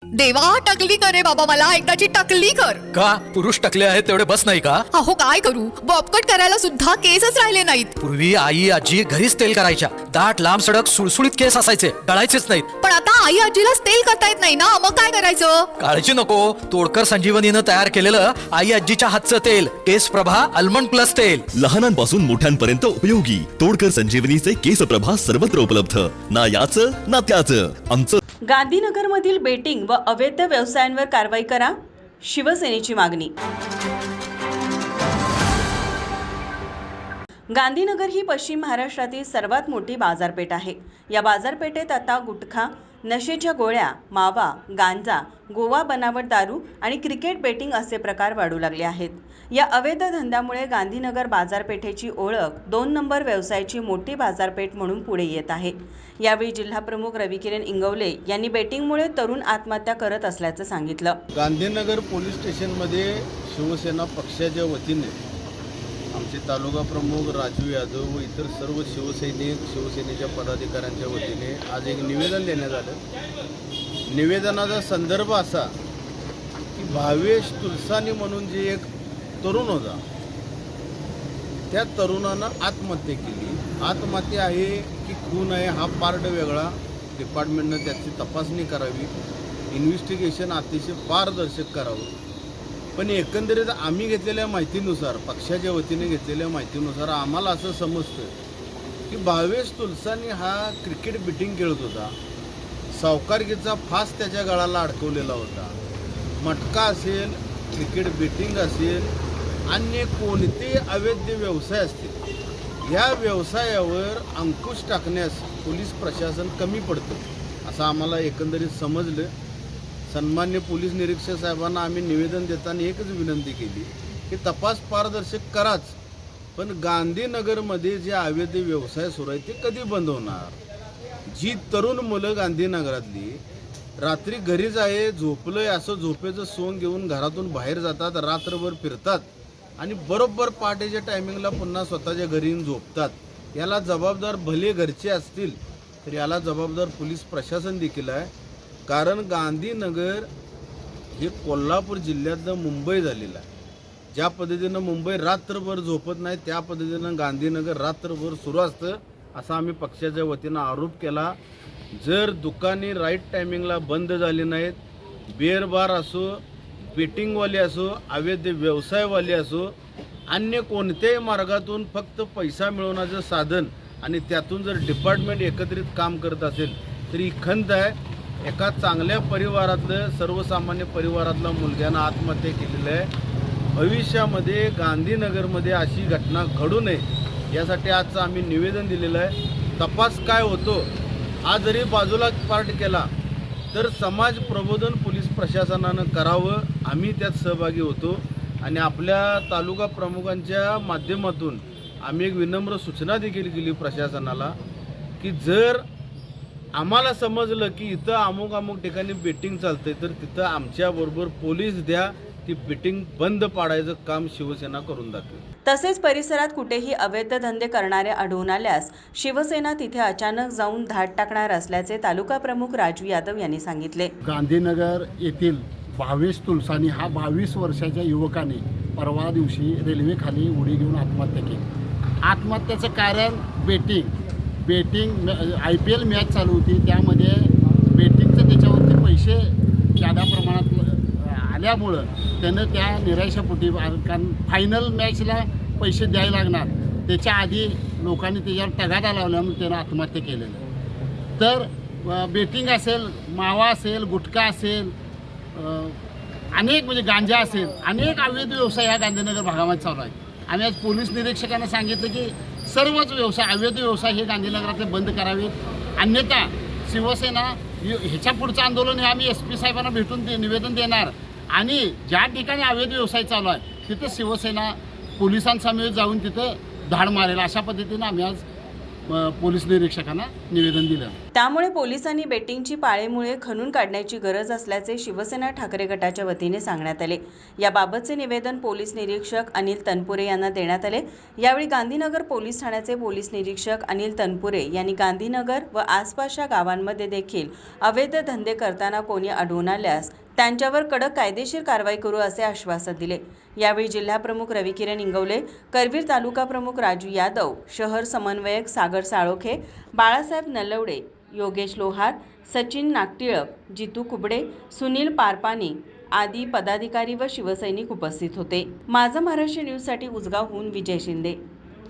देवा टकली कर रे बाबा, मला एकदाची टकली कर. का पुरुष टकले आहेत तेवढे बस नाही का? अहो काय करू, बॉबकट करायला सुद्धा केसच राहिले नाहीत. पूर्वी आई आजी घरीच तेल करायच्या. दाट लांब सडक सुळसुळीत केस असायचे, गळायचेच नाहीत. पण आता आई आजीलाच तेल करता येत नाही ना, मग काय करायचं? काळजी नको, तोडकर संजीवनीनं तयार केलेलं आई आजीच्या हातचं तेल केस प्रभा अल्मंड प्लस तेल. लहानांपासून मोठ्यांपर्यंत उपयोगी तोडकर संजीवनीचे केस प्रभा सर्वत्र उपलब्ध. ना याचं ना त्याचं आमचं. गांधीनगरमधील बेटिंग व अवैध व्यवसायांवर कारवाई करा, शिवसेनेची मागणी. गांधीनगर ही पश्चिम महाराष्ट्रातील सर्वात मोठी बाजारपेठ आहे. या बाजारपेठेत आता गुटखा, नशेच्या गोळ्या, मावा, गांजा, गोवा बनावट दारू आणि क्रिकेट बेटिंग असे प्रकार वाढू लागले आहेत. या अवैध धंद्यामुळे गांधीनगर बाजारपेठेची ओळख 2 नंबर व्यवसायाची मोठी बाजारपेठ म्हणून पुढे येत आहे. यावेळी जिल्हाप्रमुख रविकिरण इंगवले यांनी बेटिंगमुळे तरुण आत्महत्या करत असल्याचं सांगितलं. गांधीनगर पोलीस स्टेशनमध्ये शिवसेना पक्षाच्या वतीने आमचे तालुका प्रमुख राजू यादव व इतर सर्व शिवसेनेच्या पदाधिकाऱ्यांच्या वतीने आज एक निवेदन देण्यात आलं. निवेदनाचा संदर्भ असा की भावेश तुलसानी म्हणून जे एक तरुण होता, त्या तरुणानं आत्महत्या केली. आत्महत्या आहे की खून आहे हा पार्ट वेगळा, डिपार्टमेंटनं त्याची तपासणी करावी, इन्व्हेस्टिगेशन अतिशय पारदर्शक करावं. पण एकंदरीत आम्ही घेतलेल्या माहितीनुसार, पक्षाच्या वतीने घेतलेल्या माहितीनुसार आम्हाला असं समजतं की भावेश तुलसानी हा क्रिकेट बेटिंग खेळत होता. सावकारकीचा फास त्याच्या गळाला अडकवलेला होता. मटका असेल, क्रिकेट बेटिंग असेल, अन्य कोणते अवैध व्यवसाय असतील, या व्यवसायावर अंकुश टाकण्यास पोलीस प्रशासन कमी पडतं असं आम्हाला एकंदरीत समजलं. सन्मान्य पोलीस निरीक्षक साहेबांना आम्ही निवेदन देताना एकच विनंती केली की तपास पारदर्शक कराच, पण गांधीनगरमध्ये जे अवैध व्यवसाय सुरू आहे ते कधी बंद होणार? जी तरुण मुलं गांधीनगरातली रात्री घरीच आहे, झोपलंय असं झोपेचं सोंग घेऊन घरातून बाहेर जातात, रात्रभर फिरतात आणि बरोबर पहाटेच्या टायमिंगला पुन्हा स्वतःच्या घरी येऊन झोपतात. याला जबाबदार भले घरचे असतील तर याला जबाबदार पोलीस प्रशासन देखील आहे. कारण गांधीनगर हे कोल्हापूर जिल्ह्यातलं मुंबई झालेलं आहे. ज्या पद्धतीनं मुंबई रात्रभर झोपत नाही त्या पद्धतीनं गांधीनगर रात्रभर सुरू असतं असा आम्ही पक्षाच्या वतीनं आरोप केला. जर दुकाने राईट टायमिंगला बंद झाली नाहीत, बिअर बार असो, बेटिंगवाले असो, अवैध व्यवसायवाले असो, अन्य कोणत्याही मार्गातून फक्त पैसा मिळवण्याचं साधन आणि त्यातून जर डिपार्टमेंट एकत्रित काम करत असेल तरी खंत आहे. एका चांगल्या परिवारातलं, सर्वसामान्य परिवारातल्या मुलग्यानं आत्महत्या केलेलं आहे. भविष्यामध्ये गांधीनगरमध्ये अशी घटना घडू नये यासाठी आजचं आम्ही निवेदन दिलेलं आहे. तपास काय होतो हा जरी बाजूला पार्ट केला तर समाज प्रबोधन पोलीस प्रशासनानं करावं. आम्ही त्यात सहभागी होतो आणि आपल्या तालुका प्रमुखांच्या माध्यमातून आम्ही एक विनम्र सूचना देखील केली प्रशासनाला की जर आम्हाला समजलं की इथं अमुक ठिकाणी बेटिंग चालतंय तर तिथं आमच्याबरोबर पोलीस द्या, ती बेटिंग बंद पाडायचं काम शिवसेना करून दाखवेल. तसेच परिसरात कुठेही अवैध धंदे करणारे आढळून आल्यास शिवसेना तिथे अचानक जाऊन धाड टाकणार असल्याचे तालुका प्रमुख राजू यादव यांनी सांगितले. गांधीनगर येथील भावेश तुलसानी हा 22 वर्षाच्या युवकाने परवा दिवशी रेल्वेखाली उडी घेऊन आत्महत्या केली. आत्महत्येचं कारण बेटिंग IPL मॅच चालू होती, त्यामध्ये बेटिंगचं त्याच्यावरती पैसे जादा प्रमाणात आल्यामुळं त्यानं त्या निराशापोटी, कारण फायनल मॅचला पैसे द्यायला लागणार त्याच्या आधी लोकांनी त्याच्यावर तगादा लावल्यामुळे त्यानं आत्महत्या केलेलं आहे. तर बेटिंग असेल, मावा असेल, गुटखा असेल, अनेक म्हणजे गांजा असेल, अनेक अवैध व्यवसाय ह्या गांधीनगर भागामध्ये चालू आहे. आम्ही आज पोलीस निरीक्षकांना सांगितलं की सर्वच व्यवसाय, अवैध व्यवसाय हे गांधीनगरातले बंद करावेत, अन्यथा शिवसेना ह्याच्या पुढचं आंदोलन हे आम्ही SP साहेबांना भेटून निवेदन देणार आणि ज्या ठिकाणी अवैध व्यवसाय चालू आहे तिथं शिवसेना पोलिसांसमवेत जाऊन तिथं धाड मारेल अशा पद्धतीनं आम्ही आज पोलीस निरीक्षकांना निवेदन दिलं. त्यामुळे पोलिसांनी बेटिंगची पाळेमुळे खणून काढण्याची गरज असल्याचे शिवसेना ठाकरे गटाच्या वतीने सांगण्यात आले. याबाबतचे निवेदन पोलीस निरीक्षक अनिल तनपुरे यांना देण्यात आले. यावेळी गांधीनगर पोलीस ठाण्याचे पोलीस निरीक्षक अनिल तनपुरे यांनी गांधीनगर व आसपासच्या गावांमध्ये देखील अवैध धंदे करताना कोणी आढळून आल्यास त्यांच्यावर कडक कायदेशीर कारवाई करू असे आश्वासन दिले. यावेळी जिल्हाप्रमुख रविकिरण इंगवले, करवीर तालुका प्रमुख राजू यादव, शहर समन्वयक सागर साळोखे, बाळासाहेब नलवडे, योगेश लोहार, सचिन नागटिळक, जितू कुबडे, सुनील पारपानी आदी पदाधिकारी व शिवसैनिक उपस्थित होते. माझा महाराष्ट्र न्यूजसाठी उजगावहून विजय शिंदे.